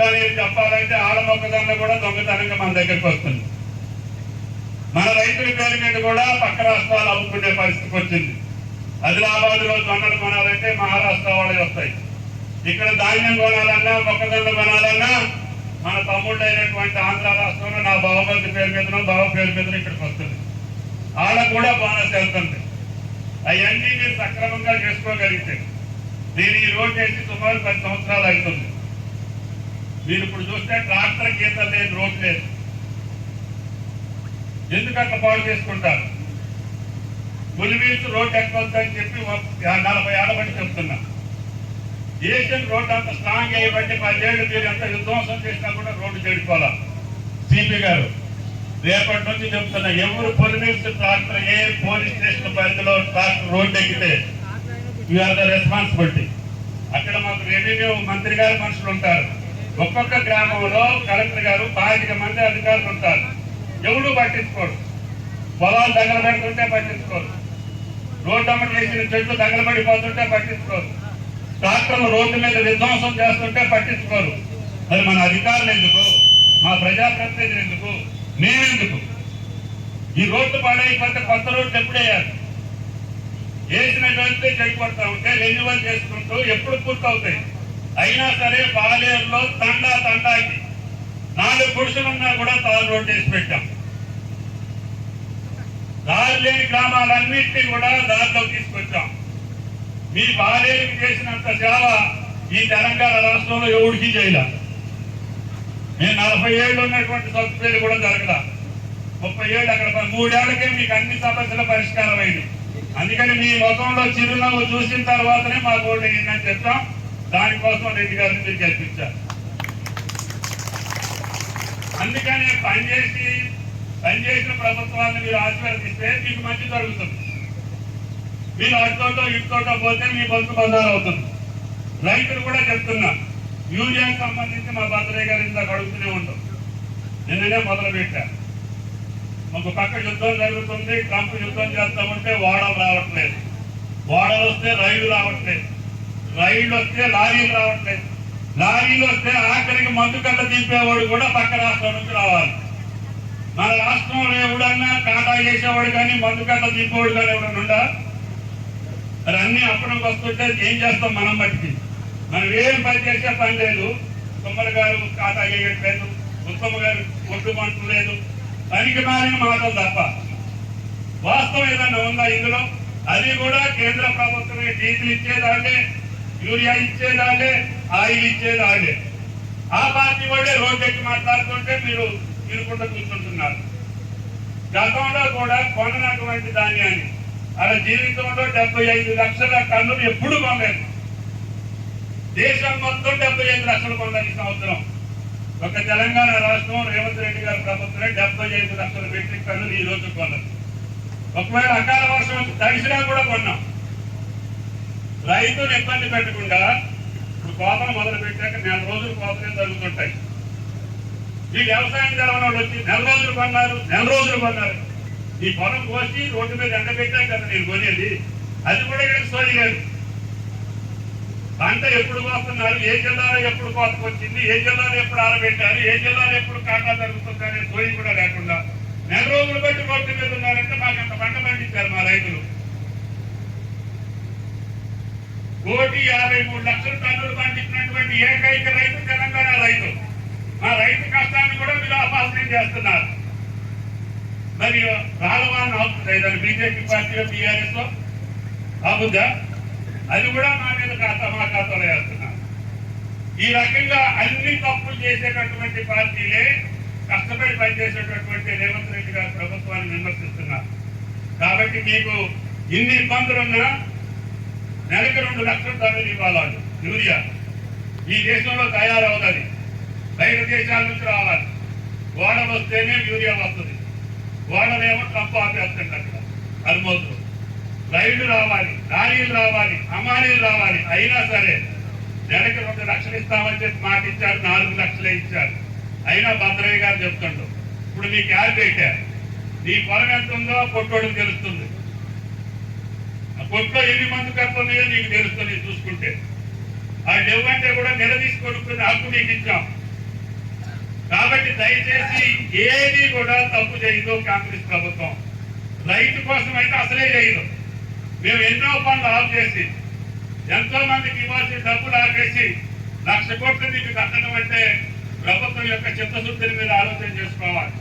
ఇంకా నేను చెప్పాలంటే ఆడ మొక్కజొన్న కూడా దొంగతనంగా మన దగ్గరికి వస్తుంది. మన రైతుల పేరు మీద కూడా పక్క రాష్ట్రాలు అమ్ముకునే పరిస్థితికి వచ్చింది. ఆదిలాబాద్ లో జొన్నలు కొనాలంటే మహారాష్ట్ర వాళ్ళే వస్తాయి. ఇక్కడ ధాన్యం కొనాలన్నా మొక్కజొన్న కొనాలన్నా మన తమ్ముళ్ళు అయినటువంటి ఆంధ్ర రాష్ట్రంలో నా బావమర్ది పేరు మీదనో బావ పేరు మీదనో ఇక్కడికి వస్తుంది. ఆడ కూడా బోనస్ వెళ్తుంది. అవన్నీ మీరు సక్రమంగా చేసుకోగలిగితే నేను ఈ రోడ్ వేసి సుమారు 10 సంవత్సరాలు అవుతుంది. మీరు ఇప్పుడు చూస్తే ట్రాక్టర్ గీత లేదు, రోడ్ లేదు. ఎందుకు అట్లా పాడు చేసుకుంటారు? ములివీల్స్ రోడ్ ఎక్కొద్దని చెప్పి 40 ఏళ్ల బట్టి చెప్తున్నా. ఏషియన్ రోడ్ అంత స్ట్రాంగ్ అయ్యబట్టి 10 ఏళ్ళు మీరు ఎంత విధ్వంసం చేసినా కూడా రోడ్డు చెడిపోవాలా. సిపి గారు రేపటి నుంచి చెప్తున్నా, ఎవరు పొలిమీల్స్ ట్రాక్టర్ ఏ పోలీస్ స్టేషన్ పరిధిలో ట్రాక్టర్ రోడ్డు ఎక్కితే యూ ఆర్ ద రెస్పాన్సిబిలిటీ. అక్కడ మాకు రెవెన్యూ మంత్రి గారు మనుషులు ఉంటారు. ఒక్కొక్క గ్రామంలో కలెక్టర్ గారు 25 మంది అధికారులు ఉంటారు. ఎవరు పట్టించుకోరు. పొలాలు తగలబెడుతుంటే పట్టించుకోరు. రోడ్డు అమ్మటి వేసిన చెట్లు తగలబడిపోతుంటే పట్టించుకోరు. ట్రాక్టర్లు రోడ్డు మీద విధ్వంసం చేస్తుంటే పట్టించుకోరు. మరి మన అధికారులు ఎందుకు? మా ప్రజాప్రతినిధులు ఎందుకు? నేనెందుకు? ఈ రోడ్డు పాడైపోతే కొత్త రోడ్లు ఎప్పుడేయాలి? వేసిన వెళ్తే చెడిపోతా ఉంటే రెన్యువల్ చేసుకుంటూ ఎప్పుడు పూర్తవుతాయి? అయినా సరే పాలేరులో తండాకి 4 గుడిసెలున్నా కూడా తారు రోడ్డు వేసి పెట్టాం. దారి లేని గ్రామాలన్నింటినీ కూడా దారిలో తీసుకొచ్చాం. మీ పాలేరుకి చేసినంత సేవ ఈ తెలంగాణ రాష్ట్రంలో ఎవరికి చేయలే. నేను 40 ఏళ్ళు ఉన్నటువంటి సబ్సిడీలు కూడా జరగల. 30 ఏళ్ళు అక్కడ 3 ఏళ్లకే మీకు అన్ని సమస్యల పరిష్కారం అయింది. అందుకని మీ ముఖంలో చిరునవ్వు చూసిన తర్వాతనే మా ఓటు అయిందని చెప్తాం. దానికోసం రెడ్డి గారిని మీరు గెలిపించారు. అందుకని పనిచేసిన ప్రభుత్వాన్ని మీరు ఆశీర్వదిస్తే మీకు మంచి జరుగుతుంది. మీరు అటుతోటో ఇటుతోటో పోతే మీ బతుకు బంధాలు అవుతుంది. రైతులు కూడా చెప్తున్నా, యూరియాకి సంబంధించి మా భద్రయ్య గారి ఇందాక అడుగుతూనే ఉంటాం. నిన్ననే మొదలు పెట్టారు. ఒక పక్క యుద్ధం జరుగుతుంది, ట్రంప్ యుద్ధం చేస్తామంటే ఓడలు రావట్లేదు. ఓడలు వస్తే రైళ్లు రావట్లేదు. రైళ్లు వస్తే లారీలు రావట్లేదు. లారీలు వస్తే ఆఖరికి మందు కట్ట దింపేవాడు కూడా పక్క రాష్ట్రం నుంచి రావాలి. మన రాష్ట్రంలో ఎవడన్నా కాటా చేసేవాడు కానీ మందు కట్ట దింపేవాడు కానీ ఎవడన్నా ఉండా? మరి అన్ని అప్పటికి వస్తుంటే ఏం చేస్తాం మనం బట్టి? మనం ఏం పని చేసే పని లేదు. తుమ్మల గారు కాటా చేయట్లేదు, ఉత్తమ గారు ఒడ్డు మంటలు లేదు, పనికి మారిన మాటలు తప్ప వాస్తవం ఏదన్నా ఉందా ఇందులో? అది కూడా కేంద్ర ప్రభుత్వమే డీజిల్ ఇచ్చేదాండే, యూరియా ఇచ్చేదాండే, ఆయిల్ ఇచ్చేదాండే. ఆ పార్టీ వాళ్ళే రోడ్డు ఎక్కి మాట్లాడుతుంటే మీరు తిరుగుకుంటూ కూర్చుంటున్నారు. గతంలో కూడా కొననటువంటి ధాన్యాన్ని అలా జీవితంలో 75 లక్షల టన్నులు ఎప్పుడు కొనలేదు. దేశం మొత్తం 75 లక్షలు కొన్నారు ఈ సంవత్సరం. ఒక తెలంగాణ రాష్ట్రం రేవంత్ రెడ్డి గారి ప్రభుత్వమే 75 లక్షల మెట్రిక్ టన్నులు ఈ రోజు కొన్నారు. ఒకవేళ అకాల వర్షం తడిసినా కూడా కొన్నాం. రైతులు ఇబ్బంది పెట్టకుండా ఇప్పుడు కోతలు మొదలు పెట్టాక 4 రోజులు కోతలే జరుగుతుంటాయి. ఈ వ్యవసాయం జరగని వాళ్ళు వచ్చి 4 రోజులు కొన్నారు, 4 రోజులు కొన్నారు. ఈ పొలం కోసి రోడ్డు మీద ఎండబెట్టాం కదా నేను కొనేది. అది కూడా ఇక్కడ సోది లేదు. పంట ఎప్పుడు కోస్తున్నారు, ఏ జిల్లాలో ఎప్పుడు కోతకు వచ్చింది, ఏ జిల్లాలో ఎప్పుడు ఆరబెట్టారు, ఏ జిల్లాలో ఎప్పుడు కాటా జరుగుతుంది అనే సోయి కూడా లేకుండా 4 రోజులు బట్టి రోడ్డు మీద ఉన్నారంటే మాకు అంత పంట పండించారు మా రైతులు. 1,53,00,000 టన్నులు పండించినటువంటి ఏకైక రైతు తెలంగాణ రైతు. మా రైతు కష్టాన్ని కూడా మీరు అపాసనం చేస్తున్నారు. మరి రాలవాన్ని అవుతుంది ఏదైనా బీజేపీ పార్టీలో టీఆర్ఎస్ లో అవుద్దా? అది కూడా మా మీద మా ఖాతాలో వేస్తున్నారు. ఈ రకంగా అన్ని తప్పులు చేసేటటువంటి పార్టీలే కష్టపడి పనిచేసేటటువంటి రేవంత్ రెడ్డి గారి ప్రభుత్వాన్ని విమర్శిస్తున్నారు. కాబట్టి మీకు ఇన్ని ఇబ్బందులున్నా నెలకు 2 లక్షల టన్నులు ఇవ్వాలి యూరియా. ఈ దేశంలో తయారవుతుంది, బయట దేశాల నుంచి రావాలి. ఓడలు వస్తేనే యూరియా వస్తుంది. ఓడలేమో ట్రంప్ ఆపేస్తుంది అక్కడ అల్మోదు. రైళ్లు రావాలి, లారీలు రావాలి, హమాలీలు రావాలి. అయినా సరే నెలకు 2 లక్షలు ఇస్తామని చెప్పి మాట ఇచ్చారు, 4 లక్షలే ఇచ్చారు. అయినా భద్రయ్య గారు చెప్తుండ్రు, ఇప్పుడు మీకు యాడ్ పెట్టారు, నీ పొలం ఎంత ఉందో కొట్టోడికి తెలుస్తుంది. ఆ కొట్లో ఎన్ని మంది కట్టలు నీకు తెలుస్తుంది చూసుకుంటే. అది ఇవ్వంటే కూడా నిలదీసి కొనుక్కునే హక్కు నీకు ఇచ్చాం. కాబట్టి దయచేసి ఏది కూడా తప్పు చేయదు కాంగ్రెస్ ప్రభుత్వం. రైతు కోసం అయితే అసలే చేయదు. మేము ఎన్నో పనులు ఆఫ్ చేసి ఎంతో మందికి ఇవ్వాల్సిన డబ్బులు ఆపేసి 1,00,000 కోట్లు మీకు కట్టడం అంటే ప్రభుత్వం యొక్క చిత్తశుద్ధిని మీద ఆలోచన చేసుకోవాలి.